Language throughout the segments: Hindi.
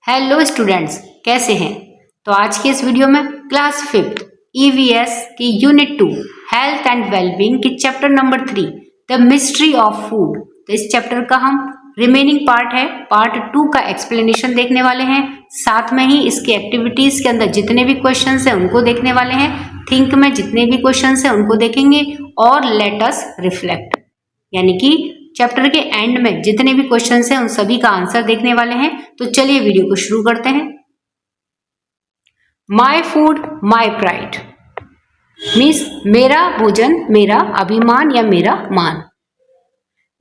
हेलो स्टूडेंट्स, कैसे हैं। तो आज के इस वीडियो में क्लास 5th EVS की यूनिट 2 हेल्थ एंड वेलबींग की chapter number 3 the mystery of food. तो इस चैप्टर का हम रिमेनिंग पार्ट है पार्ट 2 का एक्सप्लेनेशन देखने वाले हैं। साथ में ही इसके एक्टिविटीज के अंदर जितने भी क्वेश्चंस हैं उनको देखने वाले हैं। थिंक में जितने भी क्वेश्चंस हैं उनको देखेंगे और लेट अस रिफ्लेक्ट, यानी कि चैप्टर के एंड में जितने भी क्वेश्चंस हैं उन सभी का आंसर देखने वाले हैं। तो चलिए वीडियो को शुरू करते हैं। माई फूड माई प्राइड मीन्स मेरा भोजन मेरा अभिमान या मेरा मान।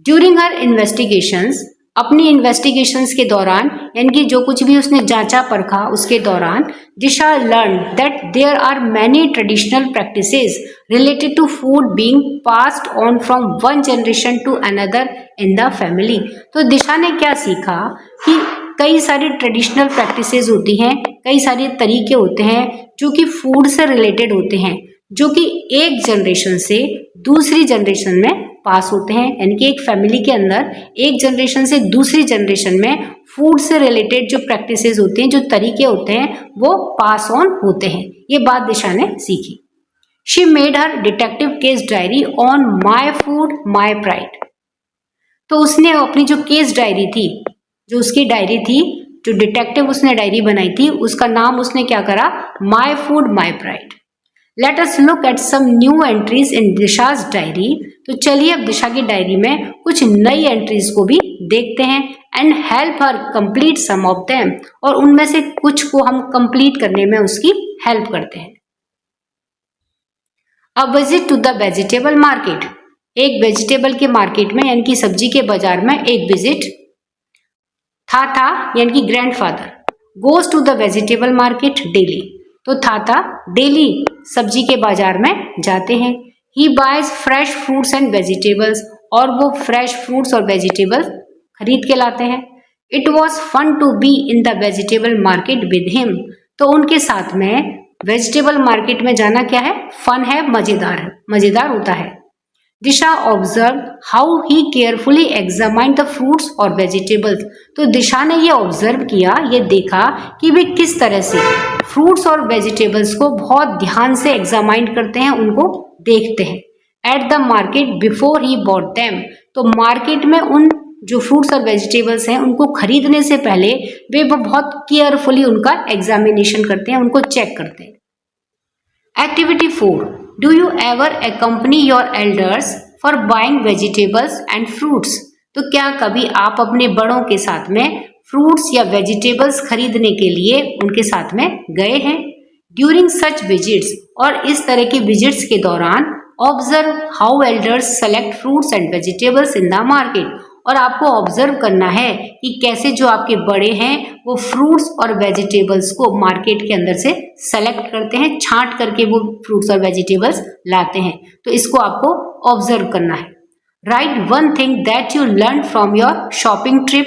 ड्यूरिंग हर इन्वेस्टिगेशंस, अपनी इन्वेस्टिगेशंस के दौरान, यानी कि जो कुछ भी उसने जांचा परखा उसके दौरान, Disha learn that there are many traditional practices related to food being passed on from one generation to another in the family. तो दिशा ने क्या सीखा कि कई सारी ट्रेडिशनल प्रैक्टिसेस होती हैं, कई सारे तरीके होते हैं जो कि फूड से रिलेटेड होते हैं, जो कि एक जनरेशन से दूसरी जनरेशन में पास होते हैं। यानी कि एक फैमिली के अंदर एक जनरेशन से दूसरी जनरेशन में फूड से रिलेटेड जो प्रैक्टिसेस होती हैं, जो तरीके होते हैं, वो पास ऑन होते हैं। ये बात दिशा ने सीखी। She made her detective case diary on my food my pride. तो उसने अपनी जो केस डायरी थी, जो उसकी डायरी थी, जो डिटेक्टिव उसने डायरी बनाई थी, उसका नाम उसने क्या करा, my food my pride. Let us look at some new entries in Disha's diary. तो चलिए अब दिशा की डायरी में कुछ नई एंट्रीज को भी देखते हैं and help her complete some of them, और उनमें से कुछ को हम कंप्लीट करने में उसकी हेल्प करते हैं। A visit to the vegetable market, एक वेजिटेबल के मार्केट में यानी कि सब्जी के बाजार में एक विजिट। था यानी कि grandfather goes to the vegetable market daily. तो था डेली सब्जी के बाजार में जाते हैं। He buys fresh fruits and vegetables, और वो फ्रेश फ्रूट्स और वेजिटेबल्स खरीद के लाते हैं। It was fun to be in the vegetable market with him. तो उनके साथ में वेजिटेबल मार्केट में जाना क्या है, फन है, मजेदार होता है। Disha observe how he carefully examine the fruits और वेजिटेबल्स। तो दिशा ने ये ऑब्जर्व किया, ये देखा कि वे किस तरह से फ्रूट्स और वेजिटेबल्स को बहुत ध्यान से एग्जामाइन करते हैं, उनको देखते हैं। At the market before he bought them. तो मार्केट में उन जो फ्रूट्स और वेजिटेबल्स हैं उनको खरीदने से पहले वे बहुत केयरफुली उनका एग्जामिनेशन करते हैं, उनको चेक करते हैं। Activity 4, do you ever accompany your elders for buying vegetables and fruits. तो क्या कभी आप अपने बड़ों के साथ में फ्रूट्स या वेजिटेबल्स खरीदने के लिए उनके साथ में गए हैं। ड्यूरिंग सच विजिट्स, और इस तरह के विजिट्स के दौरान, observe how elders select fruits and vegetables in the market. और आपको ऑब्जर्व करना है कि कैसे जो आपके बड़े हैं वो फ्रूट्स और वेजिटेबल्स को मार्केट के अंदर से सेलेक्ट करते हैं, छांट करके वो फ्रूट्स और वेजिटेबल्स लाते हैं। तो इसको आपको ऑब्जर्व करना है। Right one thing that you learn from your shopping trip.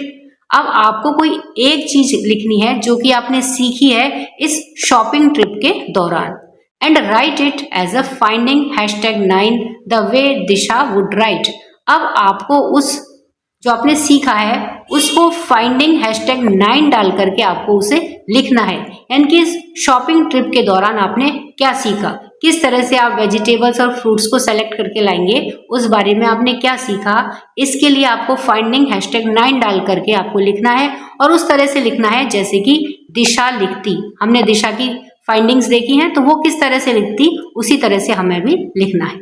अब आपको कोई एक चीज लिखनी है जो कि आपने सीखी है इस शॉपिंग ट्रिप के दौरान, and write it as a finding #9 the way Disha would write. अब आपको उस जो आपने सीखा है उसको फाइंडिंग #9 डाल करके आपको उसे लिखना है। यानी कि इस शॉपिंग ट्रिप के दौरान आपने क्या सीखा, किस तरह से आप वेजिटेबल्स और फ्रूट्स को सेलेक्ट करके लाएंगे, उस बारे में आपने क्या सीखा। इसके लिए आपको फाइंडिंग #9 डाल करके आपको लिखना है, और उस तरह से लिखना है जैसे कि दिशा लिखती। हमने दिशा की फाइंडिंग्स देखी हैं, तो वो किस तरह से लिखती उसी तरह से हमें भी लिखना है।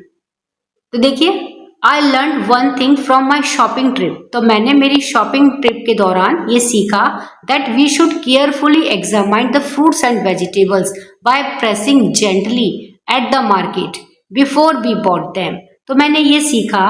तो देखिए, I learned one thing from my shopping trip। तो मैंने मेरी शॉपिंग ट्रिप के दौरान ये सीखा that we should carefully examine the fruits and vegetables by pressing gently at the market before we bought them। तो मैंने ये सीखा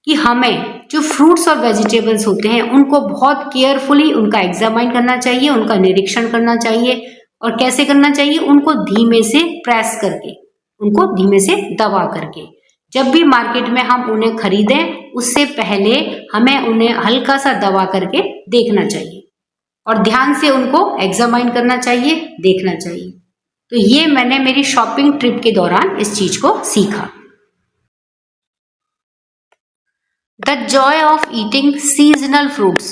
कि हमें जो फ्रूट्स और वेजिटेबल्स होते हैं उनको बहुत केयरफुली उनका एग्जामाइन करना चाहिए, उनका निरीक्षण करना चाहिए। और कैसे करना चाहिए, उनको धीमे से प्रेस करके, उनको धीमे से दबा करके। जब भी मार्केट में हम उन्हें खरीदें उससे पहले हमें उन्हें हल्का सा दबा करके देखना चाहिए और ध्यान से उनको एग्जामाइन करना चाहिए, देखना चाहिए। तो ये मैंने मेरी शॉपिंग ट्रिप के दौरान इस चीज को सीखा। The Joy of eating seasonal fruits.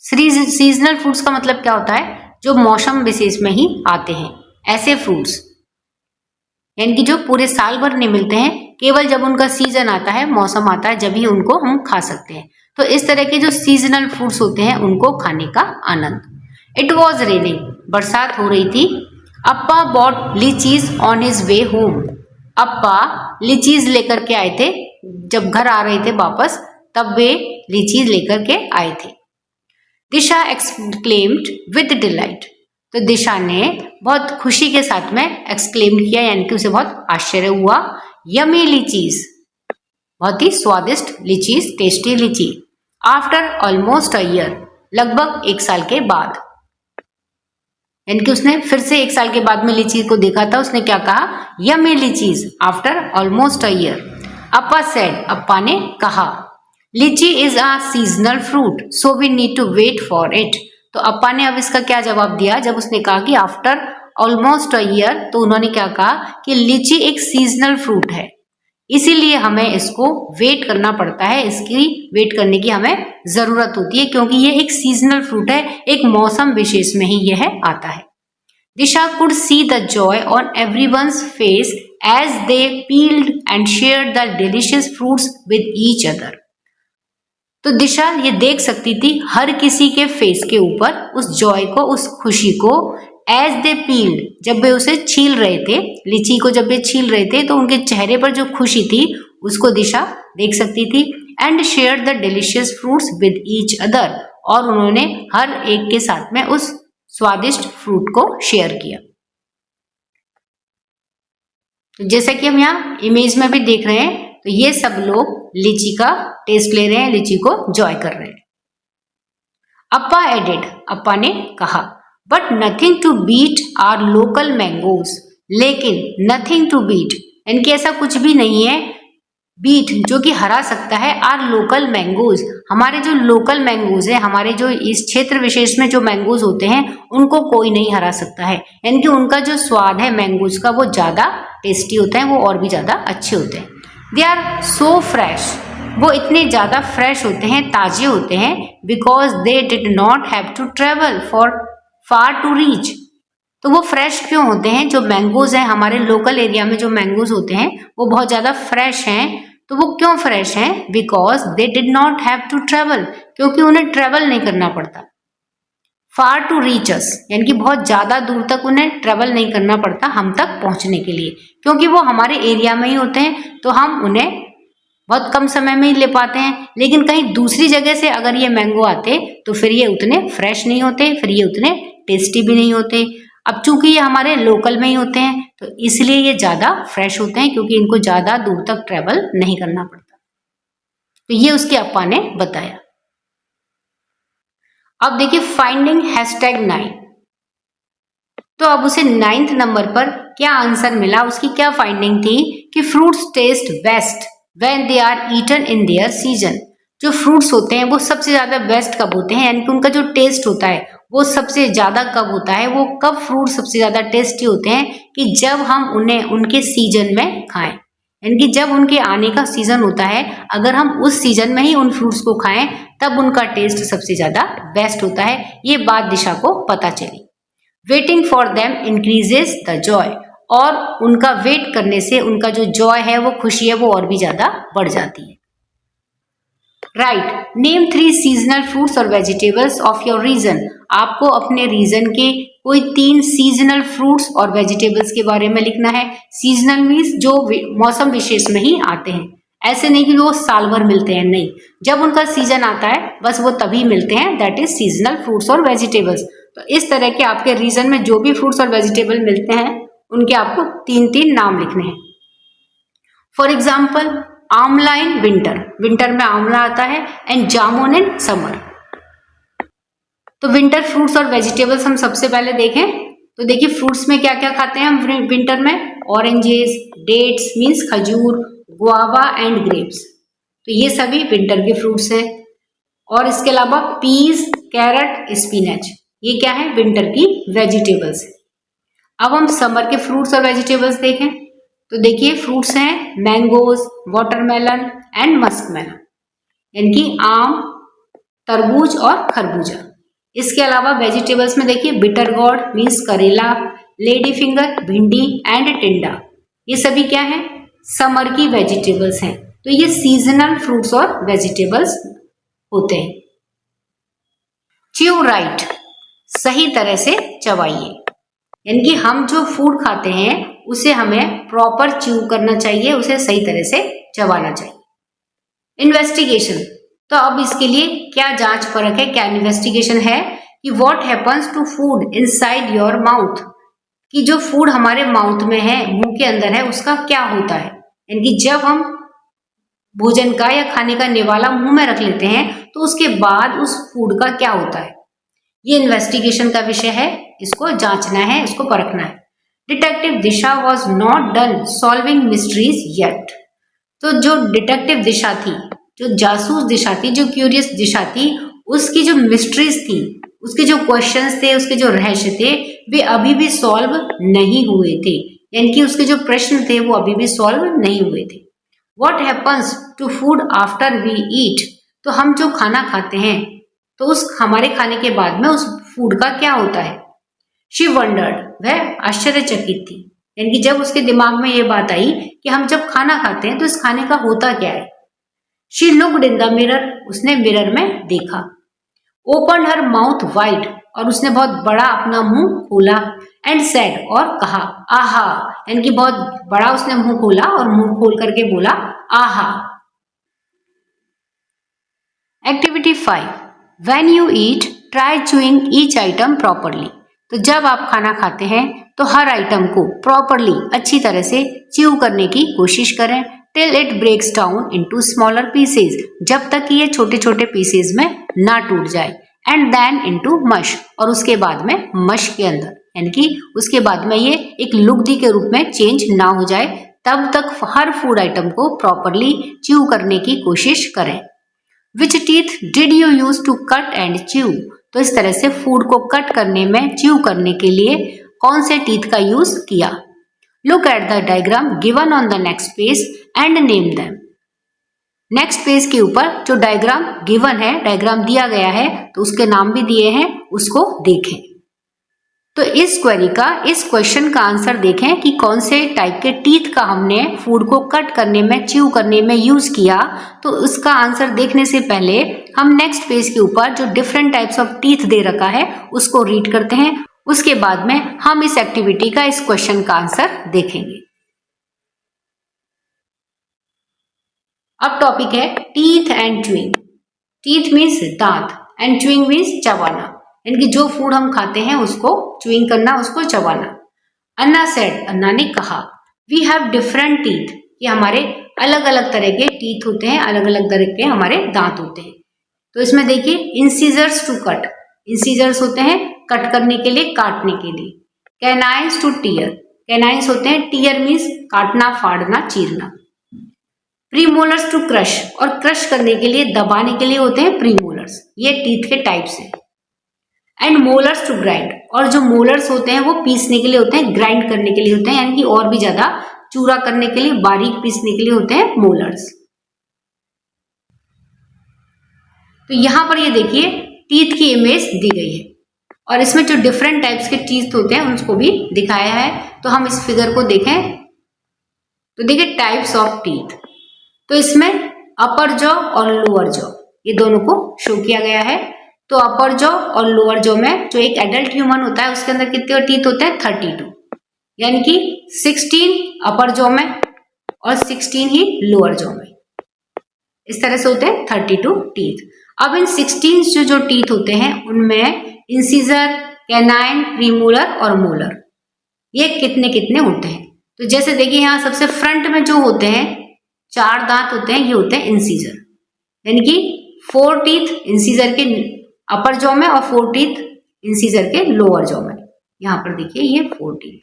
Seasonal fruits का मतलब क्या होता है, जो मौसम विशेष में ही आते हैं, ऐसे फ्रूट्स यानी कि जो पूरे साल भर नहीं मिलते हैं, केवल जब उनका सीजन आता है, मौसम आता है, जब ही उनको हम खा सकते हैं। तो इस तरह के जो सीजनल फ्रूट्स होते हैं उनको खाने का आनंद। इट वॉज रेनिंग, बरसात हो रही थी। Appa bought lychees on his way home, Appa lychees लेकर के आए थे, जब घर आ रहे थे वापस तब वे लीचीज लेकर के आए थे। दिशा एक्सक्लेम्ड विद डिलाइट, तो दिशा ने बहुत खुशी के साथ में एक्सक्लेम किया, यानी कि उसे बहुत आश्चर्य हुआ। यमी लीचीज, बहुत ही स्वादिष्ट लीचीज, टेस्टी लीची। आफ्टर ऑलमोस्ट अ ईयर, लगभग 1 साल के बाद, यानी कि उसने फिर से 1 साल के बाद में लीची को देखा था। उसने क्या कहा, yummy lychees after almost a year. Appa said, Appa ने कहा, lychee is a seasonal fruit so we need to wait for it. तो अप्पा ने अब इसका क्या जवाब दिया, जब उसने कहा कि आफ्टर ऑलमोस्ट अ ईयर, तो उन्होंने क्या कहा कि लीची एक सीजनल फ्रूट है, इसीलिए हमें इसको वेट करना पड़ता है, इसकी वेट करने की हमें जरूरत होती है, क्योंकि ये एक सीजनल फ्रूट है, एक मौसम विशेष में ही यह आता है। दिशा could see the joy on everyone's face as they peeled and shared the delicious fruits with each other. तो दिशा ये देख सकती थी हर किसी के फेस के ऊपर उस जॉय को, उस खुशी को, एज दे पील्ड, जब वे उसे छील रहे थे, लीची को जब वे छील रहे थे तो उनके चेहरे पर जो खुशी थी उसको दिशा देख सकती थी। And share the delicious fruits with each other, और उन्होंने हर एक के साथ में उस स्वादिष्ट फ्रूट को शेयर किया। जैसा कि हम यहाँ इमेज में भी देख रहे हैं, तो ये सब लोग लीची का टेस्ट ले रहे हैं, लीची को जॉय कर रहे हैं। अप्पा एडेड, अप्पा ने कहा, but nothing to beat our local mangoes, लेकिन नथिंग टू बीट यानी कि ऐसा कुछ भी नहीं है बीट जो कि हरा सकता है आर लोकल मैंगोज, हमारे जो लोकल मैंगोज है, हमारे जो इस क्षेत्र विशेष में जो मैंगोज होते हैं उनको कोई नहीं हरा सकता है, यानी कि उनका जो स्वाद है मैंगोज का वो ज़्यादा टेस्टी होता है, वो और भी ज़्यादा अच्छे होते हैं। दे आर सो फ्रेश, वो इतने ज़्यादा फ्रेश होते हैं, ताज़े होते हैं, because they did not have to travel for far to reach. तो वो फ्रेश क्यों होते हैं, जो मैंगोज हैं हमारे लोकल एरिया में जो मैंगोज होते हैं वो बहुत ज़्यादा फ्रेश हैं। तो वो क्यों फ्रेश हैं, because they did not have to travel, क्योंकि उन्हें ट्रेवल नहीं करना पड़ता। फार टू रीच अस, यानी कि बहुत ज़्यादा दूर तक उन्हें ट्रेवल नहीं करना पड़ता हम तक पहुंचने के लिए, क्योंकि वो हमारे एरिया में ही होते हैं, तो हम उन्हें बहुत कम समय में ही ले पाते हैं। लेकिन कहीं दूसरी जगह से अगर ये मैंगो आते तो फिर ये उतने फ्रेश नहीं होते, फिर ये उतने टेस्टी भी नहीं होते। अब चूंकि ये हमारे लोकल में ही होते हैं तो इसलिए ये ज़्यादा फ्रेश होते हैं, क्योंकि इनको ज़्यादा दूर तक ट्रेवल नहीं करना पड़ता। तो ये उसके अप्पा ने बताया। अब देखिए फाइंडिंग #9, तो अब उसे 9th नंबर पर क्या आंसर मिला, उसकी क्या फाइंडिंग थी कि fruits taste best when they are eaten in their season. जो फ्रूट्स होते हैं वो सबसे ज़्यादा बेस्ट कब होते हैं, यानी कि उनका जो टेस्ट होता है वो सबसे ज़्यादा कब होता है, वो कब फ्रूट सबसे ज़्यादा टेस्टी होते हैं कि जब हम उन्हें उनके सीजन में खाएं, यानी कि जब उनके आने का सीजन होता है, अगर हम उस सीजन में ही उन फ्रूट्स को खाएं तब उनका टेस्ट सबसे ज़्यादा बेस्ट होता है। ये बात दिशा को पता चली। Waiting for them increases the Joy, और उनका वेट करने से उनका जो जॉय है, वो खुशी है, वो और भी ज़्यादा बढ़ जाती है। राइट, नेम 3 सीजनल फ्रूट्स और वेजिटेबल्स ऑफ योर रीजन। आपको अपने रीजन के कोई 3 सीजनल फ्रूट्स और वेजिटेबल्स के बारे में लिखना है। सीजनल मीन्स जो मौसम विशेष में ही आते हैं, ऐसे नहीं कि वो साल भर मिलते हैं, नहीं, जब उनका सीजन आता है बस वो तभी मिलते हैं, दैट इज सीजनल फ्रूट्स और वेजिटेबल्स। तो इस तरह के आपके रीजन में जो भी फ्रूट्स और वेजिटेबल मिलते हैं उनके आपको 3-3 नाम लिखने हैं। फॉर एग्जाम्पल आंवला इन विंटर, विंटर में आंवला आता है, एंड जामुन इन समर। तो विंटर फ्रूट्स और वेजिटेबल्स हम सबसे पहले देखें तो देखिए फ्रूट्स में क्या क्या खाते हैं हम विंटर में, ऑरेंजेस, डेट्स मीन्स खजूर, गुआवा एंड ग्रेप्स, तो ये सभी विंटर के फ्रूट्स हैं। और इसके अलावा पीज, कैरेट, स्पिनच, ये क्या है, विंटर की वेजिटेबल्स। अब हम समर के फ्रूट्स और वेजिटेबल्स देखें तो देखिए फ्रूट्स हैं मैंगोज, वाटरमेलन एंड मस्कमेलन, यानी कि आम, तरबूज और खरबूजा। इसके अलावा वेजिटेबल्स में देखिए बिटर गोर्ड मीन्स करेला, लेडी फिंगर भिंडी एंड टिंडा, ये सभी क्या है, समर की वेजिटेबल्स हैं। तो ये सीजनल फ्रूट्स और वेजिटेबल्स होते हैं। च्यू राइट, सही तरह से चबाइए, यानी कि हम जो फूड खाते हैं उसे हमें प्रॉपर च्यू करना चाहिए, उसे सही तरह से चबाना चाहिए। इन्वेस्टिगेशन, तो अब इसके लिए क्या जांच परख है, क्या इन्वेस्टिगेशन है कि what happens to food inside your mouth, कि जो फूड हमारे माउथ में है, मुंह के अंदर है, उसका क्या होता है, यानी कि जब हम भोजन का या खाने का निवाला मुंह में रख लेते हैं तो उसके बाद उस फूड का क्या होता है, ये इन्वेस्टिगेशन का विषय है, इसको जांचना है, इसको परखना है। Detective Disha was not done solving mysteries yet, तो जो डिटेक्टिव दिशा थी, जो जासूस दिशा थी, जो क्यूरियस दिशा थी, उसकी जो मिस्ट्रीज थी, उसके जो क्वेश्चंस थे, उसके जो रहस्य थे, वे अभी भी सॉल्व नहीं हुए थे, यानी कि उसके जो प्रश्न थे वो अभी भी सॉल्व नहीं हुए थे। What happens to food after we eat, तो हम जो खाना खाते हैं तो उस हमारे खाने के बाद में उस फूड का क्या होता है। She wondered, वह आश्चर्यचकित थी, यानी कि जब उसके दिमाग में ये बात आई कि हम जब खाना खाते हैं तो इस खाने का होता क्या है। She looked in the mirror, उसने मिरर में देखा। Opened her mouth wide, और उसने बहुत बड़ा अपना मुंह खोला। एंड सेड, और कहा, आहा, यानी कि बहुत बड़ा उसने मुंह खोला और मुंह खोल करके बोला आहा। Activity 5, when you eat try chewing each item properly, तो जब आप खाना खाते हैं तो हर आइटम को प्रॉपरली अच्छी तरह से च्यू करने की कोशिश करें, till it breaks down into smaller pieces, जब तक कि ये छोटे छोटे पीसेज में ना टूट जाए, एंड देन इनटू मश, और उसके बाद में मश के अंदर, यानी कि उसके बाद में ये एक लुगदी के रूप में चेंज ना हो जाए, तब तक हर फूड आइटम को प्रॉपरली च्यू करने की कोशिश करें। Which teeth did you use to cut and chew, तो इस तरह से फूड को कट करने में, च्यू करने के लिए कौन से टीथ का यूज किया। Look at the diagram given on the next page and name them, next page के ऊपर जो डायग्राम गिवन है, डायग्राम दिया गया है, तो उसके नाम भी दिए हैं, उसको देखें। तो इस क्वेरी का, इस क्वेश्चन का आंसर देखें कि कौन से टाइप के टीथ का हमने फूड को कट करने में, च्यू करने में यूज किया। तो उसका आंसर देखने से पहले हम नेक्स्ट पेज के ऊपर जो डिफरेंट टाइप्स ऑफ टीथ दे रखा है उसको रीड करते हैं, उसके बाद में हम इस एक्टिविटी का, इस क्वेश्चन का आंसर देखेंगे। अब टॉपिक है teeth and chewing. Teeth means दांत एंड च्यूइंग मीन्स चबाना, यानी कि जो फूड हम खाते हैं उसको च्यूइंग करना, उसको चबाना। अन्ना सेड, अन्ना ने कहा, वी हैव डिफरेंट टीथ, कि हमारे अलग अलग तरह के टीथ होते हैं, अलग अलग तरह के हमारे दांत होते हैं। तो इसमें देखिए इंसीजर्स टू कट, इंसीजर्स होते हैं कट करने के लिए, काटने के लिए। कैनाइन्स टू टीयर, कैनाइन्स होते हैं, टीयर मीन्स काटना, फाड़ना, चीरना। प्रीमोलर्स टू क्रश, और क्रश करने के लिए, दबाने के लिए होते हैं प्रीमोलर्स, ये टीथ के टाइप्स हैं। एंड मोलर्स टू ग्राइंड, और जो मोलर्स होते हैं वो पीसने के लिए होते हैं, ग्राइंड करने के लिए होते हैं, यानी कि और भी ज्यादा चूरा करने के लिए, बारीक पीसने के लिए होते हैं मोलर्स। तो यहां पर ये देखिए टीथ की इमेज दी गई है और इसमें जो डिफरेंट टाइप्स के टीथ होते हैं उसको भी दिखाया है। तो हम इस फिगर को देखें तो देखिए टाइप्स ऑफ टीथ, तो इसमें अपर जॉ और लोअर जॉ, ये दोनों को शो किया गया है। तो अपर जॉ और लोअर जॉ में जो एक एडल्ट ह्यूमन होता है उसके अंदर कितने टीथ होते हैं, 32, यानी कि 16 अपर जॉ में और 16 ही लोअर जॉ में, इस तरह से होते हैं 32 टीथ। अब इन 16 जो टीथ होते हैं उनमें इंसीजर, कैनाइन, प्रीमोलर और मोलर, ये कितने कितने होते हैं। तो जैसे देखिए यहाँ सबसे फ्रंट में जो होते हैं 4 दांत होते हैं, ये होते हैं इंसीजर, यानी कि 4 टीथ इंसीजर के अपर जॉ में और 4 टीथ इंसीजर के लोअर जॉ में। यहाँ पर देखिए ये 4 टीथ,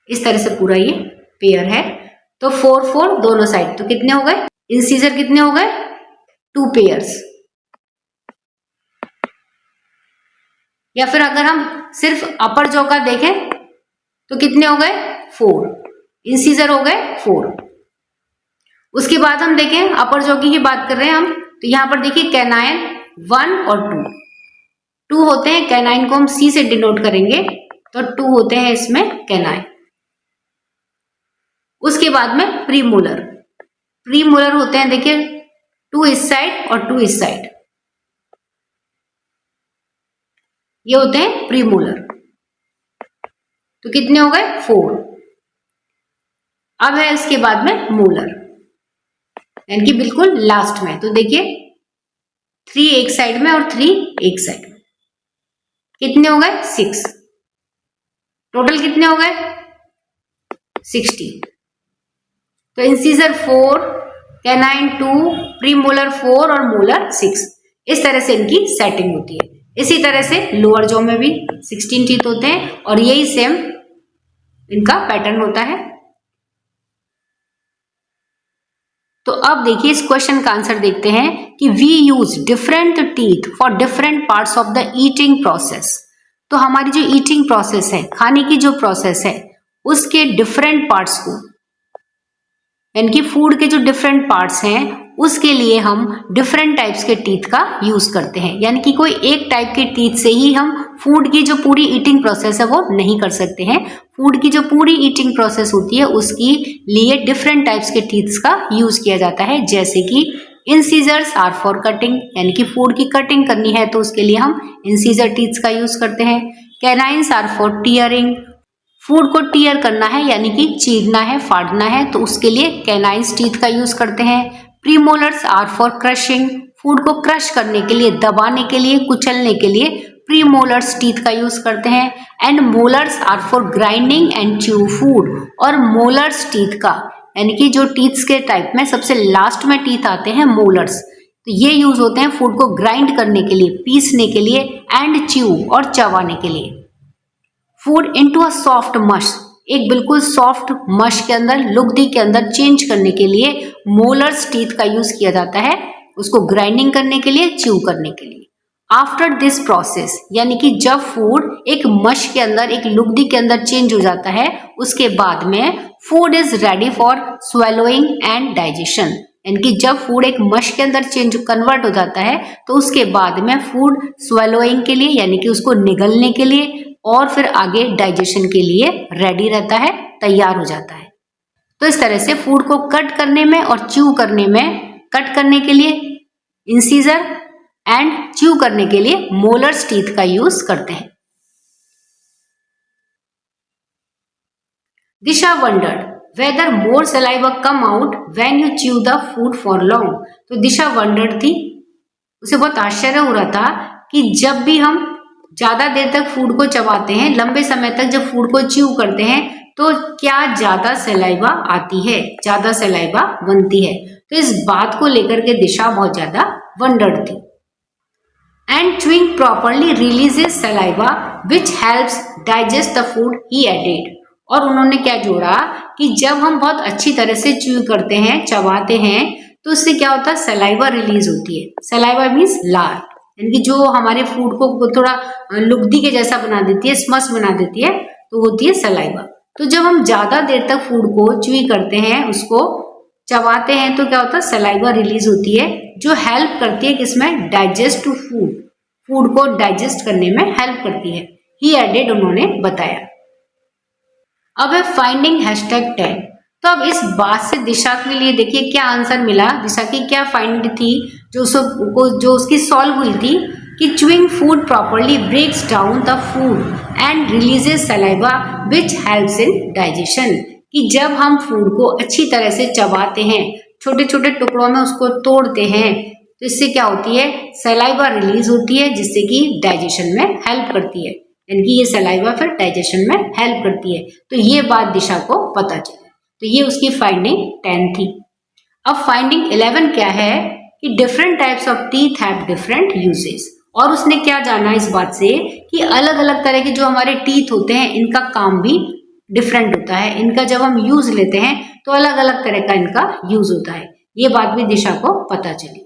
इस तरह से पूरा ये पेयर है। तो 4 4 दोनों साइड, तो कितने हो गए इंसीजर, कितने हो गए 2 पेयर्स। या फिर अगर हम सिर्फ अपर जॉ का देखें तो कितने हो गए 4, इंसीजर हो गए 4। उसके बाद हम देखें अपर जॉ की बात कर रहे हैं हम, तो यहाँ पर देखिए कैनाइन 1 और 2, 2 होते हैं, कैनाइन को हम C से डिनोट करेंगे, तो 2 होते हैं इसमें कैनाइन। उसके बाद में प्रीमोलर, प्रीमोलर होते हैं, देखिए 2 इस साइड और 2 इस साइड, ये होते हैं प्रीमोलर। तो कितने हो गए? 4। अब है इसके बाद में मोलर, यानी कि बिल्कुल लास्ट में। तो देखिए 3 एक साइड में और 3 एक साइड में, कितने हो गए? 6। टोटल कितने हो गए? 60। तो इंसीजर 4, कैनाइन 2, प्रीमोलर 4 और मोलर 6, इस तरह से इनकी सेटिंग होती है। इसी तरह से लोअर जॉ में भी 16 टीथ होते हैं और यही सेम इनका पैटर्न होता है। तो अब देखिए इस क्वेश्चन का आंसर देखते हैं कि we use different teeth for different parts of the eating process. तो हमारी जो ईटिंग प्रोसेस है, खाने की जो प्रोसेस है, उसके डिफरेंट पार्ट्स को, यानी कि फूड के जो डिफरेंट पार्ट्स हैं, उसके लिए हम डिफरेंट टाइप्स के टीथ का यूज करते हैं। यानी कि कोई एक टाइप के टीथ से ही हम फूड की जो पूरी ईटिंग प्रोसेस है वो नहीं कर सकते हैं। फूड की जो पूरी ईटिंग प्रोसेस होती है उसकी लिए डिफरेंट टाइप्स के टीथ्स का यूज किया जाता है। जैसे कि इंसीजर्स आर फॉर कटिंग, यानी कि फूड की कटिंग करनी है तो उसके लिए हम इंसीजर टीथ्स का यूज करते हैं। Canines are for tearing, food को टीयर करना है यानी कि चीरना है, फाड़ना है, तो उसके लिए कैनाइन्स टीथ का यूज करते हैं। Premolars are for crushing, food को क्रश करने के लिए, दबाने के लिए, कुचलने के लिए प्रीमोलर्स टीथ का यूज करते हैं। And molars are for grinding and chew food, और मोलर्स टीथ का, यानी कि जो टीथ्स के टाइप में सबसे लास्ट में टीथ आते हैं मोलर्स, तो ये यूज होते हैं फूड को ग्राइंड करने के लिए, पीसने के लिए, एंड च्यू और चबाने के लिए। फूड इनटू अ सॉफ्ट मश, एक बिल्कुल सॉफ्ट मश के अंदर, लुगदी के अंदर चेंज करने के लिए मोलर्स टीथ का यूज किया जाता है, उसको ग्राइंडिंग करने के लिए, च्यू करने के लिए। आफ्टर दिस प्रोसेस, यानी कि जब फूड एक मश के अंदर, एक लुगदी के अंदर चेंज हो जाता है, उसके बाद में food is ready for swallowing and digestion, यानी कि जब फूड एक मश के अंदर चेंज कन्वर्ट हो जाता है तो उसके बाद में फूड स्वेलोइंग के लिए, यानी कि उसको निगलने के लिए और फिर आगे डाइजेशन के लिए रेडी रहता है, तैयार हो जाता है। तो इस तरह से फूड को कट करने में और च्यू करने में, कट करने के लिए इंसीजर एंड च्यू करने के लिए मोलर्स टीथ का यूज करते हैं। Disha wondered whether more saliva come out when you chew the food for long. तो दिशा वंडर्ड थी, उसे बहुत आश्चर्य हो रहा था कि जब भी हम ज्यादा देर तक फूड को चबाते हैं, लंबे समय तक जब फूड को च्यू करते हैं, तो क्या ज्यादा सलाइवा आती है, ज्यादा सलाइवा बनती है। तो इस बात को लेकर के दिशा बहुत ज्यादा वंडर्ड थी। And chewing properly releases saliva which helps digest the food, he added. और उन्होंने क्या जोड़ा कि जब हम बहुत अच्छी तरह से च्यू करते हैं, चबाते हैं, तो उससे क्या होता है, सलाइवा रिलीज होती है। सलाइवा मीन्स लार, यानी कि जो हमारे फूड को थोड़ा लुगदी के जैसा बना देती है, स्मस बना देती है, तो होती है सलाइवा। तो जब हम ज्यादा देर तक फूड को च्यू करते हैं, उसको चबाते हैं, तो क्या होता है, सलाइवा रिलीज होती है, जो हेल्प करती है किसमें, डाइजेस्ट टू फूड, फूड को डाइजेस्ट करने में हेल्प करती है। ही एडेड, उन्होंने बताया। अब है फाइंडिंग #10। तो अब इस बात से दिशा के लिए देखिए क्या आंसर मिला, दिशा की क्या फाइंड थी जो उसकी सॉल्व हुई थी कि chewing food properly breaks down the food and releases saliva which helps in digestion. कि जब हम फूड को अच्छी तरह से चबाते हैं, छोटे छोटे टुकड़ों में उसको तोड़ते हैं, तो इससे क्या होती है, सलाइवा रिलीज होती है, जिससे कि डाइजेशन में हेल्प करती है, यानी कि ये सलाइवा फिर डाइजेशन में हेल्प करती है। तो ये बात दिशा को पता चली, तो ये उसकी फाइंडिंग 10 थी। अब फाइंडिंग 11 क्या है कि different types of teeth have different uses. और उसने क्या जाना इस बात से कि अलग अलग तरह के जो हमारे टीथ होते हैं, इनका काम भी डिफरेंट होता है। इनका जब हम यूज लेते हैं तो अलग अलग तरह का इनका यूज होता है। ये बात भी दिशा को पता चली।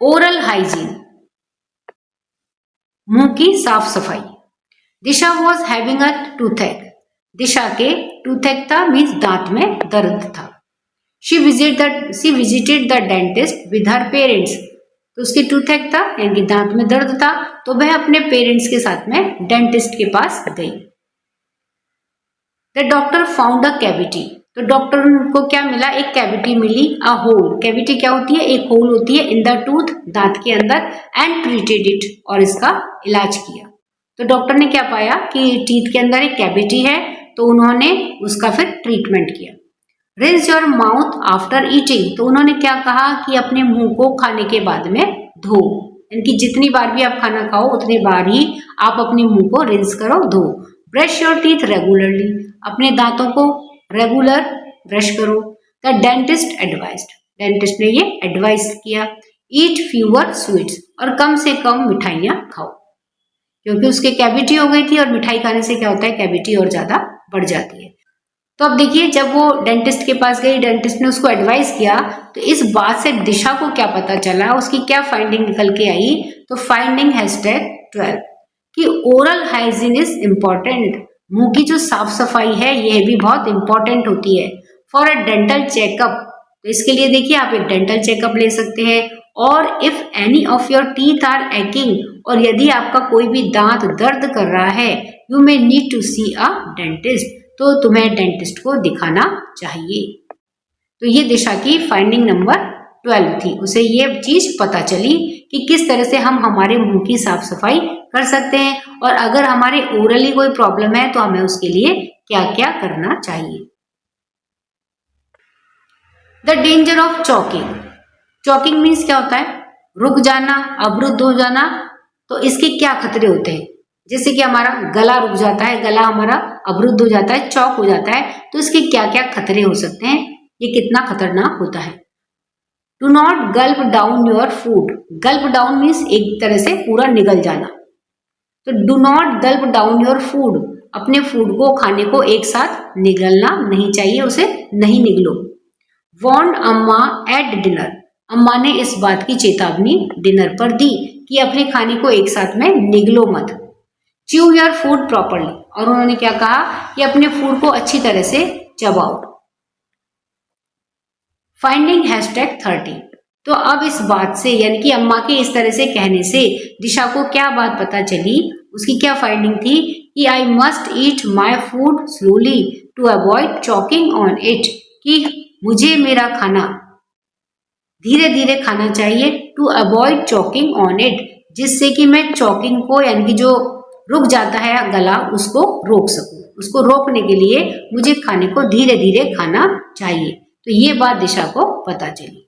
ओरल हाइजीन, मुंह की साफ सफाई। दिशा वॉज हैविंग अ टूथएक, दिशा के टूथएक था, मीन्स दांत में दर्द था। She visited the dentist with her parents, तो उसकी टूथएक था यानी कि दांत में दर्द था, तो वह अपने पेरेंट्स के साथ में डेंटिस्ट के पास गई। The doctor found a cavity, तो डॉक्टर को क्या मिला, एक कैविटी मिली, अ होल। कैविटी क्या होती है, एक होल होती है इन द टूथ, दांत के अंदर, एंड ट्रीटेड इट, और इसका इलाज किया। तो डॉक्टर ने क्या पाया कि टीथ के अंदर एक कैविटी है, तो उन्होंने उसका फिर ट्रीटमेंट किया। Rinse your mouth after eating, तो उन्होंने क्या कहा कि अपने मुंह को खाने के बाद में धो, यानी कि जितनी बार भी आप खाना खाओ उतनी बार ही आप अपने मुंह को रिंस करो, धो। ब्रश योर टीथ रेगुलरली, अपने दांतों को रेगुलर ब्रश करो। द डेंटिस्ट एडवाइज्ड, डेंटिस्ट ने ये एडवाइस किया। ईट फ्यूअर स्वीट्स, और कम से कम मिठाइयाँ खाओ, क्योंकि उसके कैविटी हो गई थी और मिठाई खाने से क्या होता है, कैविटी और ज्यादा बढ़ जाती है। तो अब देखिए, जब वो डेंटिस्ट के पास गई, डेंटिस्ट ने उसको एडवाइस किया, तो इस बात से दिशा को क्या पता चला, उसकी क्या फाइंडिंग निकल के आई, तो फाइंडिंग #12 कि ओरल हाइजीन इज इम्पॉर्टेंट, मुंह की जो साफ सफाई है यह भी बहुत इंपॉर्टेंट होती है। फॉर अ डेंटल चेकअप, तो इसके लिए देखिए आप एक डेंटल चेकअप ले सकते हैं। और if any of your teeth are aching, और यदि आपका कोई भी दांत दर्द कर रहा है, you may need to see a dentist, तो तुम्हें डेंटिस्ट को दिखाना चाहिए। तो ये दिशा की फाइंडिंग नंबर 12 थी, उसे ये चीज पता चली कि किस तरह से हम हमारे मुंह की साफ सफाई कर सकते हैं, और अगर हमारे ओरली कोई प्रॉब्लम है तो हमें उसके लिए क्या क्या करना चाहिए। The danger of choking, choking means क्या होता है, रुक जाना, अवरुद्ध हो जाना। तो इसके क्या खतरे होते हैं, जैसे कि हमारा गला रुक जाता है, गला हमारा अवरुद्ध हो जाता है, चॉक हो जाता है, तो इसके क्या क्या खतरे हो सकते हैं, ये कितना खतरनाक होता है। Do not Gulp down your food, Gulp down means एक तरह से पूरा निगल जाना, तो do not Gulp down your food, अपने फूड को, खाने को एक साथ निगलना नहीं चाहिए, उसे नहीं निगलो। वॉर्न अम्मा एट डिनर, अम्मा ने इस बात की चेतावनी डिनर पर दी कि अपने खाने को एक साथ में निगलो मत। च्यू योर फूड प्रॉपरली, और उन्होंने क्या कहा कि अपने फूड को अच्छी तरह से चबाओ। फाइंडिंग #13, तो अब इस बात से, यानी कि अम्मा के इस तरह से कहने से दिशा को क्या बात पता चली, उसकी क्या फाइंडिंग थी कि I must eat my food slowly to avoid choking on it, कि मुझे मेरा खाना धीरे धीरे खाना चाहिए, to avoid choking on it, जिससे कि मैं चॉकिंग को, यानी कि जो रुक जाता है गला, उसको रोक सकूं। उसको रोकने के लिए मुझे खाने को धीरे धीरे खाना चाहिए। तो ये बात दिशा को पता चली।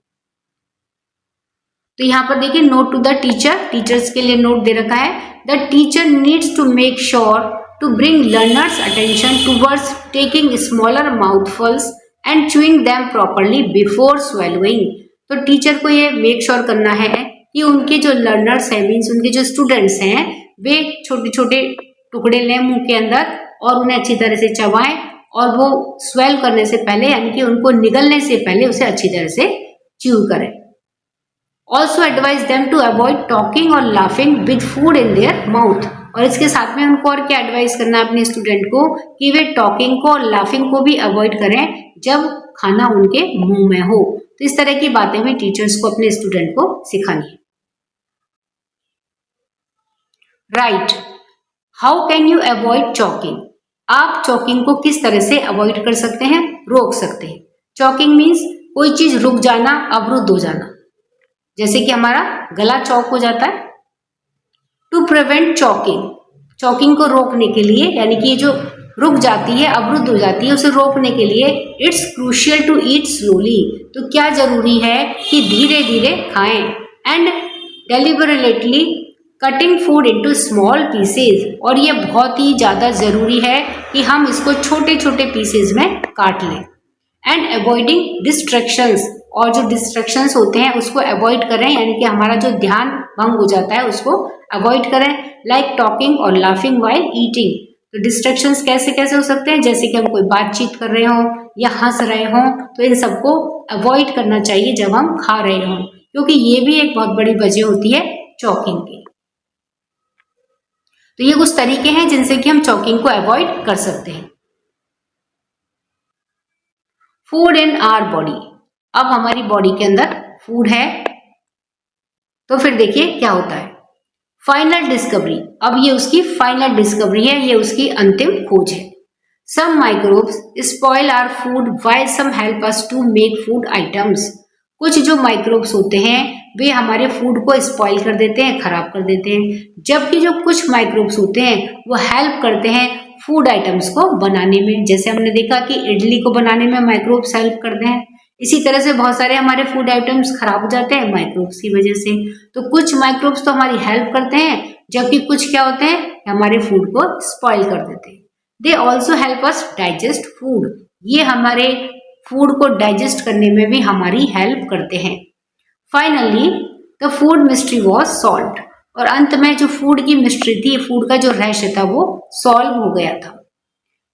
तो यहाँ पर देखिए, note to the teacher, teachers के लिए नोट दे रखा है। The teacher needs to make sure to bring learners attention towards taking smaller mouthfuls and chewing them properly before swallowing. तो टीचर को ये मेक श्योर करना है कि उनके जो लर्नर्स हैं, मीन्स उनके जो स्टूडेंट्स हैं, वे छोटे छोटे टुकड़े लें मुंह के अंदर और उन्हें अच्छी तरह से चबाएं, और वो स्वेल करने से पहले, यानी कि उनको निगलने से पहले उसे अच्छी तरह से च्यू करें। Also advise them to avoid talking और laughing with food in their mouth, और इसके साथ में उनको और क्या एडवाइस करना है अपने स्टूडेंट को कि वे टॉकिंग को और लाफिंग को भी अवॉइड करें जब खाना उनके मुंह में हो। तो इस तरह की बातें भी टीचर्स को अपने स्टूडेंट को सिखानी है। Right, how can you avoid choking, आप चॉकिंग को किस तरह से अवॉइड कर सकते हैं, रोक सकते हैं। चॉकिंग मीन्स कोई चीज रुक जाना, अवरुद्ध हो जाना, जैसे कि हमारा गला चौक हो जाता है। टू प्रिवेंट चॉकिंग, चॉकिंग को रोकने के लिए, यानी कि जो रुक जाती है, अवरुद्ध हो जाती है, उसे रोकने के लिए it's crucial to eat slowly, तो क्या जरूरी है कि धीरे धीरे खाएं, and deliberately cutting food into small pieces, और ये बहुत ही ज़्यादा ज़रूरी है कि हम इसको छोटे छोटे पीसेज में काट लें। एंड अवॉइडिंग डिस्ट्रैक्शंस, और जो डिस्ट्रैक्शंस होते हैं उसको अवॉइड करें, यानी कि हमारा जो ध्यान भंग हो जाता है उसको अवॉइड करें। लाइक टॉकिंग और लाफिंग वाइल ईटिंग, तो डिस्ट्रैक्शंस कैसे कैसे हो सकते हैं, जैसे कि हम कोई बातचीत कर रहे हों या हंस रहे हों, तो इन सबको अवॉइड करना चाहिए जब हम खा रहे हों, क्योंकि ये भी एक बहुत बड़ी वजह होती है चॉकिंग की। तो ये कुछ तरीके हैं जिनसे कि हम चॉकिंग को अवॉइड कर सकते हैं। फूड इन आवर बॉडी, अब हमारी बॉडी के अंदर फूड है, तो फिर देखिए क्या होता है। फाइनल डिस्कवरी, अब ये उसकी फाइनल डिस्कवरी है, ये उसकी अंतिम खोज है। Some microbes spoil our food while some help us to make food items. कुछ जो माइक्रोब्स होते हैं वे हमारे फूड को स्पॉइल कर देते हैं, खराब कर देते हैं, जबकि जो कुछ माइक्रोब्स होते हैं वो हेल्प करते हैं फूड आइटम्स को बनाने में। जैसे हमने देखा कि इडली को बनाने में माइक्रोब्स हेल्प करते हैं, इसी तरह से बहुत सारे हमारे फूड आइटम्स खराब हो जाते हैं माइक्रोब्स की वजह से। तो कुछ माइक्रोब्स तो हमारी हेल्प करते हैं, जबकि कुछ क्या होते हैं, हमारे फूड को स्पॉइल कर देते हैं। They also help us digest food, ये हमारे फूड को डाइजेस्ट करने में भी हमारी हेल्प करते हैं। Finally the food mystery was solved, और अंत में जो फूड की मिस्ट्री थी, फूड का जो रहस्य था वो सॉल्व हो गया था।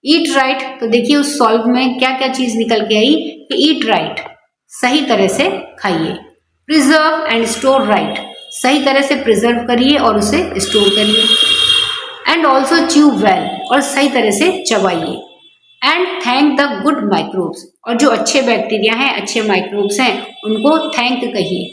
ईट राइट, तो देखिए उस सॉल्व में क्या क्या चीज निकल के आई कि ईट राइट, सही तरह से खाइए। प्रिजर्व एंड स्टोर राइट, सही तरह से प्रिजर्व करिए और उसे स्टोर करिए। एंड ऑल्सो च्यू वेल, और सही तरह से चबाइए। And thank the good microbes, और जो अच्छे बैक्टीरिया हैं, अच्छे माइक्रोब्स हैं, उनको थैंक कहिए।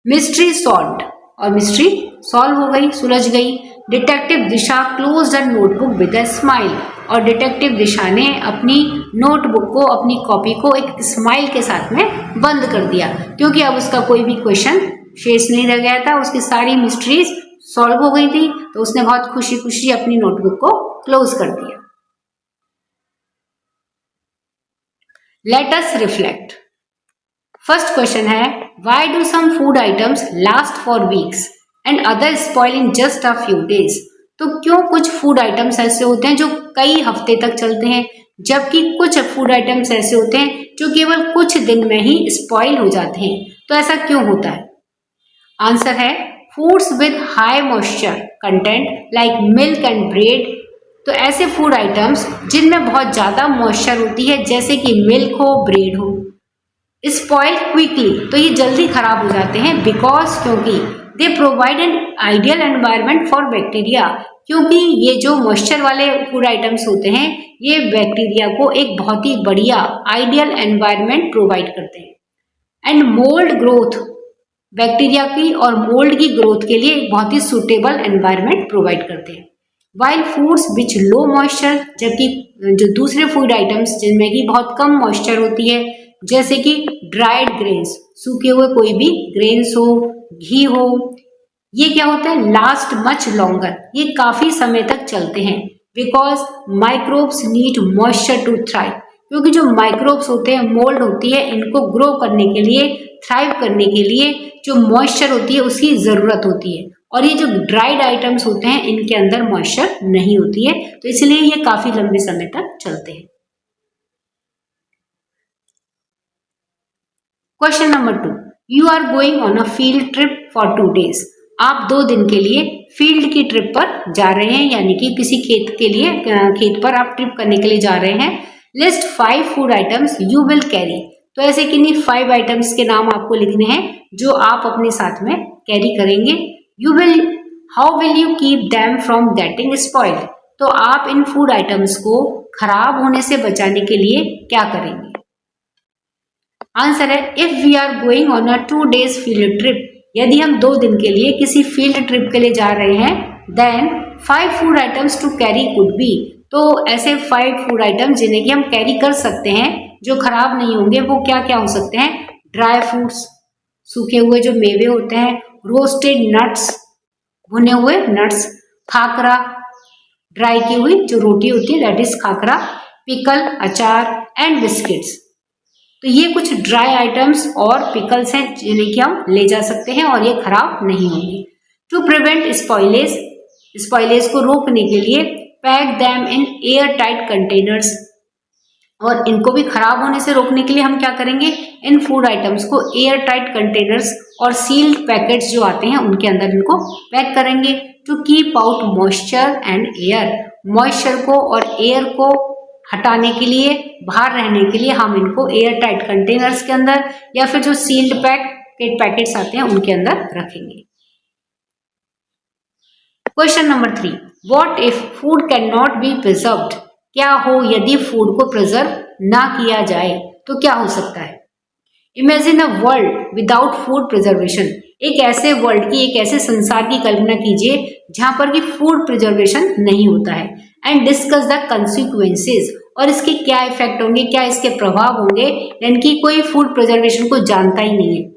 मिस्ट्री सॉल्व्ड, और मिस्ट्री सॉल्व हो गई, सुलझ गई। Detective Disha closed her notebook with a smile, और डिटेक्टिव दिशा ने अपनी नोटबुक को, अपनी कॉपी को एक स्माइल के साथ में बंद कर दिया, क्योंकि अब उसका कोई भी क्वेश्चन शेष नहीं रह गया था, उसकी सारी मिस्ट्रीज सॉल्व हो गई थी, तो उसने बहुत खुशी खुशी अपनी नोटबुक को क्लोज कर दिया। Let us reflect. First question है, why do some food items last for weeks and other spoil in just a few days. तो क्यों कुछ फूड आइटम्स ऐसे होते हैं जो कई हफ्ते तक चलते हैं, जबकि कुछ फूड आइटम्स ऐसे होते हैं जो केवल कुछ दिन में ही स्पॉइल हो जाते हैं। तो ऐसा क्यों होता है? आंसर है, foods with high moisture content like milk and bread. तो ऐसे फूड आइटम्स जिनमें बहुत ज्यादा मॉइस्चर होती है, जैसे कि मिल्क हो, ब्रेड हो, स्पॉइल क्विकली, तो ये जल्दी खराब हो जाते हैं, बिकॉज क्योंकि they provide an ideal environment for bacteria, क्योंकि ये जो मॉइस्चर वाले फूड आइटम्स होते हैं ये बैक्टीरिया को एक बहुत ही बढ़िया आइडियल एनवायरनमेंट प्रोवाइड करते हैं। एंड मोल्ड ग्रोथ, बैक्टीरिया की और मोल्ड की ग्रोथ के लिए एक बहुत ही सुटेबल एनवायरनमेंट प्रोवाइड करते हैं। वाइल फूड्स विच लो मॉइस्चर, जबकि जो दूसरे फूड आइटम्स जिनमें की बहुत कम मॉइस्चर होती है, जैसे कि ड्राइड ग्रेन्स, सूखे हुए कोई भी ग्रेन्स हो, घी हो, ये क्या होता है, लास्ट मच लॉन्गर, ये काफी समय तक चलते हैं, because microbes need moisture to thrive, क्योंकि जो माइक्रोब्स होते हैं, मोल्ड होती है, इनको ग्रो करने के लिए, थ्राइव करने के लिए जो मॉइस्चर होती है उसकी जरूरत होती है, और ये जो ड्राइड आइटम्स होते हैं इनके अंदर मॉइस्चर नहीं होती है, तो इसलिए ये काफी लंबे समय तक चलते हैं। Question number 2, you are going on a field trip for 2 days। आप 2 दिन के लिए फील्ड की ट्रिप पर जा रहे हैं, यानी कि किसी खेत के लिए, खेत पर आप ट्रिप करने के लिए जा रहे हैं। List 5 food items you will carry, तो ऐसे किन्हीं 5 आइटम्स के नाम आपको लिखने हैं जो आप अपने साथ में कैरी करेंगे। You will, how will you keep them from getting spoiled, तो आप इन फूड आइटम्स को खराब होने से बचाने के लिए क्या करेंगे? आंसर है, if we are going on a 2 days field trip, यदि हम 2 दिन के लिए किसी फील्ड ट्रिप के लिए जा रहे हैं, then 5 food items to carry could be, तो ऐसे 5 फूड आइटम्स जिन्हें कि हम कैरी कर सकते हैं जो खराब नहीं होंगे, वो क्या क्या हो सकते हैं? ड्राई फ्रूट्स, सूखे हुए जो मेवे होते हैं, रोस्टेड नट्स, भुने हुए नट्स, खाकरा, ड्राई की हुई जो रोटी होती है दैट इज खाकरा, पिकल, अचार एंड बिस्किट्स। तो ये कुछ ड्राई आइटम्स और पिकल्स हैं जिन्हें कि हम ले जा सकते हैं और ये खराब नहीं होंगे। टू प्रिवेंट स्पॉइलेज, स्पॉइलेज को रोकने के लिए pack them in air tight containers, और इनको भी खराब होने से रोकने के लिए हम क्या करेंगे? इन फूड आइटम्स को एयर टाइट कंटेनर्स और सील्ड पैकेट्स जो आते हैं उनके अंदर इनको पैक करेंगे। To keep out moisture and air, moisture को और एयर को हटाने के लिए, बाहर रहने के लिए हम इनको एयर टाइट कंटेनर्स के अंदर या फिर जो सील्ड पैकेट्स आते हैं उनके अंदर रखेंगे। Question number 3, what if food can not be preserved, क्या हो यदि फूड को प्रिजर्व ना किया जाए, तो क्या हो सकता है? Imagine a world without food preservation, एक ऐसे वर्ल्ड की, एक ऐसे संसार की कल्पना कीजिए जहां पर कि फूड प्रिजर्वेशन नहीं होता है, एंड डिस्कस द कंसिक्वेंसेस, और इसके क्या इफेक्ट होंगे, क्या इसके प्रभाव होंगे, यानी कि कोई फूड प्रिजर्वेशन को जानता ही नहीं है।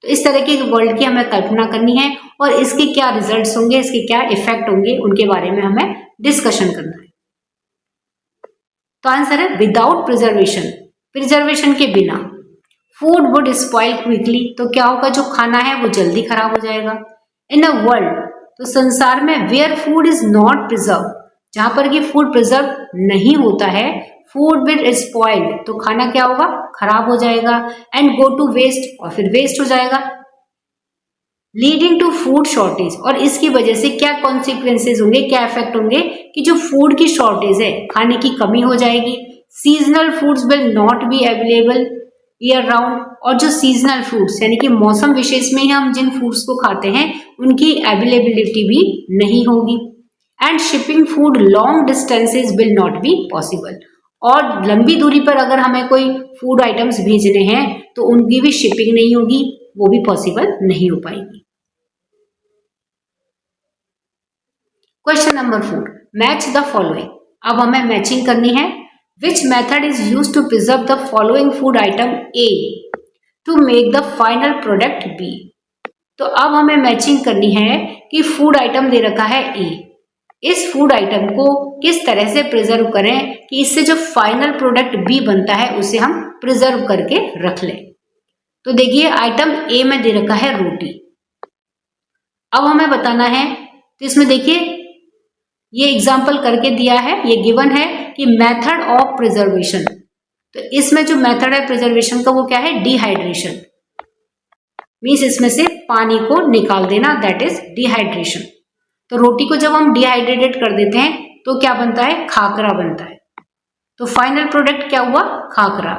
तो इस तरह के वर्ल्ड की हमें कल्पना करनी है और इसके क्या रिजल्ट्स होंगे, इसके क्या इफेक्ट होंगे, उनके बारे में हमें डिस्कशन करना है। तो आंसर है विदाउट प्रिजर्वेशन, प्रिजर्वेशन के बिना फूड वुड स्पॉइल क्विकली, तो क्या होगा, जो खाना है वो जल्दी खराब हो जाएगा। इन अ वर्ल्ड, तो संसार में, where food is not preserve, जहां पर कि फूड प्रिजर्व नहीं होता है, फूड विल स्पॉइल्ड, तो खाना क्या होगा, खराब हो जाएगा, एंड गो टू वेस्ट, और फिर वेस्ट हो जाएगा, लीडिंग टू फूड शॉर्टेज, और इसकी वजह से क्या कॉन्सिक्वेंसेज होंगे, क्या इफेक्ट होंगे, कि जो फूड की शॉर्टेज है, खाने की कमी हो जाएगी, seasonal foods will not be available year round, और जो सीजनल फूड्स यानी कि मौसम विशेष में ही हम जिन फूड्स को खाते हैं उनकी अवेलेबिलिटी भी नहीं होगी, and shipping food long distances will not be possible, और लंबी दूरी पर अगर हमें कोई फूड आइटम्स भेजने हैं तो उनकी भी शिपिंग नहीं होगी, वो भी पॉसिबल नहीं हो पाएगी। Question number 4, match the following, अब हमें मैचिंग करनी है। Which method is used to preserve the following food item A to make the final product B, तो अब हमें मैचिंग करनी है कि फूड आइटम दे रखा है ए, इस फूड आइटम को किस तरह से प्रिजर्व करें कि इससे जो फाइनल प्रोडक्ट बी बनता है उसे हम प्रिजर्व करके रख लें। तो देखिए आइटम ए में दे रखा है रोटी, अब हमें बताना है, तो इसमें देखिए ये एग्जाम्पल करके दिया है, ये गिवन है कि मेथड ऑफ प्रिजर्वेशन, तो इसमें जो मेथड है प्रिजर्वेशन का वो क्या है, डिहाइड्रेशन, मीन्स इसमें से पानी को निकाल देना, दैट इज डिहाइड्रेशन। तो रोटी को जब हम डिहाइड्रेटेड कर देते हैं तो क्या बनता है, खाकरा बनता है, तो फाइनल प्रोडक्ट क्या हुआ, खाकरा।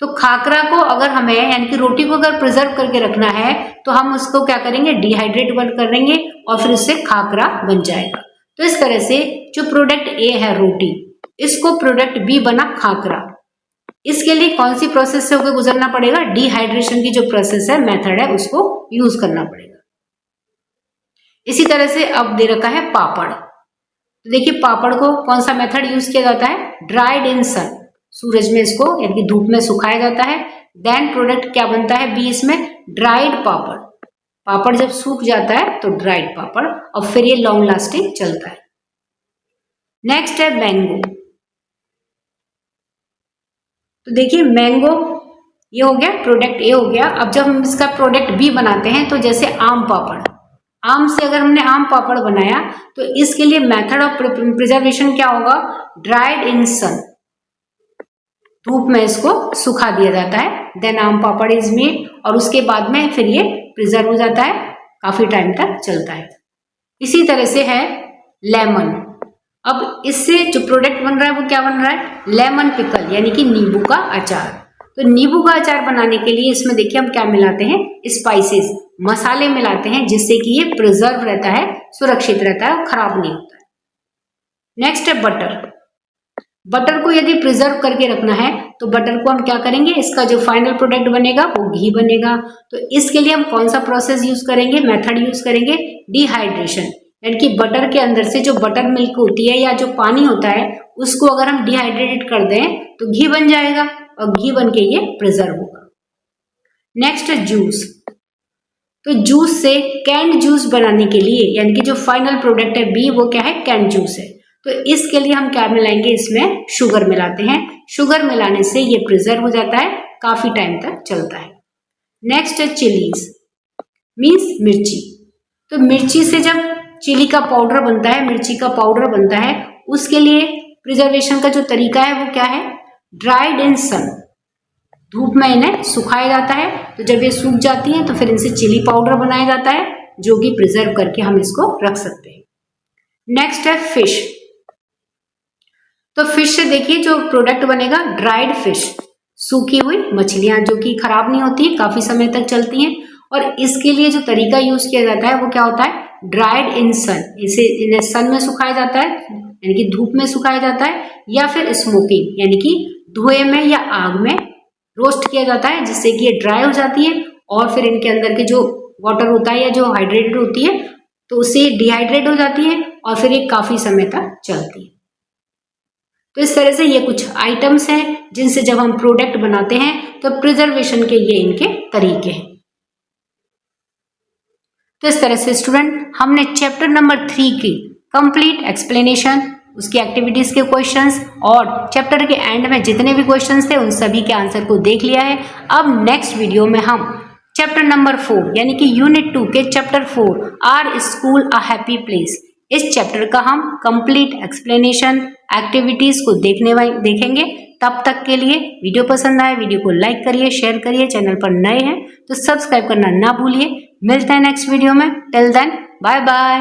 तो खाकरा को अगर हमें, यानी कि रोटी को अगर प्रिजर्व करके रखना है तो हम उसको क्या करेंगे, डिहाइड्रेट करेंगे और फिर उससे खाकरा बन जाएगा। तो इस तरह से जो प्रोडक्ट ए है रोटी, इसको प्रोडक्ट बी बना खाकरा, इसके लिए कौन सी प्रोसेस से होकर गुजरना पड़ेगा, डिहाइड्रेशन की जो प्रोसेस है, मेथड है, उसको यूज करना पड़ेगा। इसी तरह से अब दे रखा है पापड़, तो देखिए पापड़ को कौन सा मेथड यूज किया जाता है, ड्राइड इन सन, सूरज में इसको यानी कि धूप में सुखाया जाता है, देन प्रोडक्ट क्या बनता है बी, इसमें ड्राइड पापड़, पापड़ जब सूख जाता है तो ड्राइड पापड़, और फिर ये लॉन्ग लास्टिंग चलता है। नेक्स्ट है मैंगो, तो देखिए मैंगो ये हो गया, प्रोडक्ट ए हो गया। अब जब हम इसका प्रोडक्ट बी बनाते हैं तो जैसे आम पापड़, आम से अगर हमने आम पापड़ बनाया तो इसके लिए मेथड ऑफ प्रिजर्वेशन क्या होगा, ड्राइड इन सन, धूप में इसको सुखा दिया जाता है, देन आम पापड़ इज मेड, और उसके बाद में फिर ये प्रिजर्व हो जाता है, काफी टाइम तक चलता है। इसी तरह से है लेमन, अब इससे जो प्रोडक्ट बन रहा है वो क्या बन रहा है, लेमन पिकल, यानी कि नींबू का अचार। तो नींबू का अचार बनाने के लिए इसमें देखिए हम क्या मिलाते हैं, स्पाइसेस, मसाले मिलाते हैं, जिससे कि ये प्रिजर्व रहता है, सुरक्षित रहता है, खराब नहीं होता है। नेक्स्ट है बटर, बटर को यदि प्रिजर्व करके रखना है तो बटर को हम क्या करेंगे, इसका जो फाइनल प्रोडक्ट बनेगा वो घी बनेगा। तो इसके लिए हम कौन सा प्रोसेस यूज करेंगे, मेथड यूज करेंगे, डिहाइड्रेशन, यानी कि बटर के अंदर से जो बटर मिल्क होती है या जो पानी होता है उसको अगर हम डिहाइड्रेटेड कर दें तो घी बन जाएगा, और घी बन के ये प्रिजर्व होगा। नेक्स्ट है जूस, तो जूस से कैंड जूस बनाने के लिए, यानी कि जो फाइनल प्रोडक्ट है बी वो क्या है, कैंड जूस है, तो इसके लिए हम क्या मिलाएंगे, इसमें शुगर मिलाते हैं, शुगर मिलाने से ये प्रिजर्व हो जाता है, काफी टाइम तक चलता है। नेक्स्ट है चिलीज, मीन्स मिर्ची, तो मिर्ची से जब चिली का पाउडर बनता है, मिर्ची का पाउडर बनता है, उसके लिए प्रिजर्वेशन का जो तरीका है वो क्या है, ड्राइड इन सन, धूप में इन्हें सुखाया जाता है, तो जब ये सूख जाती हैं तो फिर इनसे चिली पाउडर बनाया जाता है, जो कि प्रिजर्व करके हम इसको रख सकते हैं। नेक्स्ट है फिश, तो फिश से देखिए जो प्रोडक्ट बनेगा, ड्राइड फिश, सूखी हुई मछलियां जो कि खराब नहीं होती, काफी समय तक चलती हैं, और इसके लिए जो तरीका यूज किया जाता है वो क्या होता है, ड्राइड इन सन, इसे इन्हें सन में सुखाया जाता है, यानी कि धूप में सुखाया जाता है, या फिर स्मोकिंग, यानी कि धुएं में या आग में रोस्ट किया जाता है, जिससे कि ये ड्राई हो जाती है, और फिर इनके अंदर के जो वाटर होता है या जो हाइड्रेटेड होती है तो उससे डिहाइड्रेट हो जाती है और फिर ये काफी समय तक चलती है। तो इस तरह से ये कुछ आइटम्स हैं जिनसे जब हम प्रोडक्ट बनाते हैं तो प्रिजर्वेशन के ये इनके तरीके हैं। तो इस तरह से स्टूडेंट हमने चैप्टर नंबर 3 की कंप्लीट एक्सप्लेनेशन, उसकी एक्टिविटीज के क्वेश्चंस और चैप्टर के एंड में जितने भी क्वेश्चंस थे उन सभी के आंसर को देख लिया है। अब नेक्स्ट वीडियो में हम चैप्टर नंबर 4 यानी कि यूनिट 2 के chapter 4 our school a happy place, इस चैप्टर का हम कंप्लीट एक्सप्लेनेशन एक्टिविटीज को देखेंगे। तब तक के लिए वीडियो पसंद आए वीडियो को लाइक करिए, शेयर करिए, चैनल पर नए हैं तो सब्सक्राइब करना ना भूलिए। मिलते हैं नेक्स्ट वीडियो में, टिल देन बाय बाय।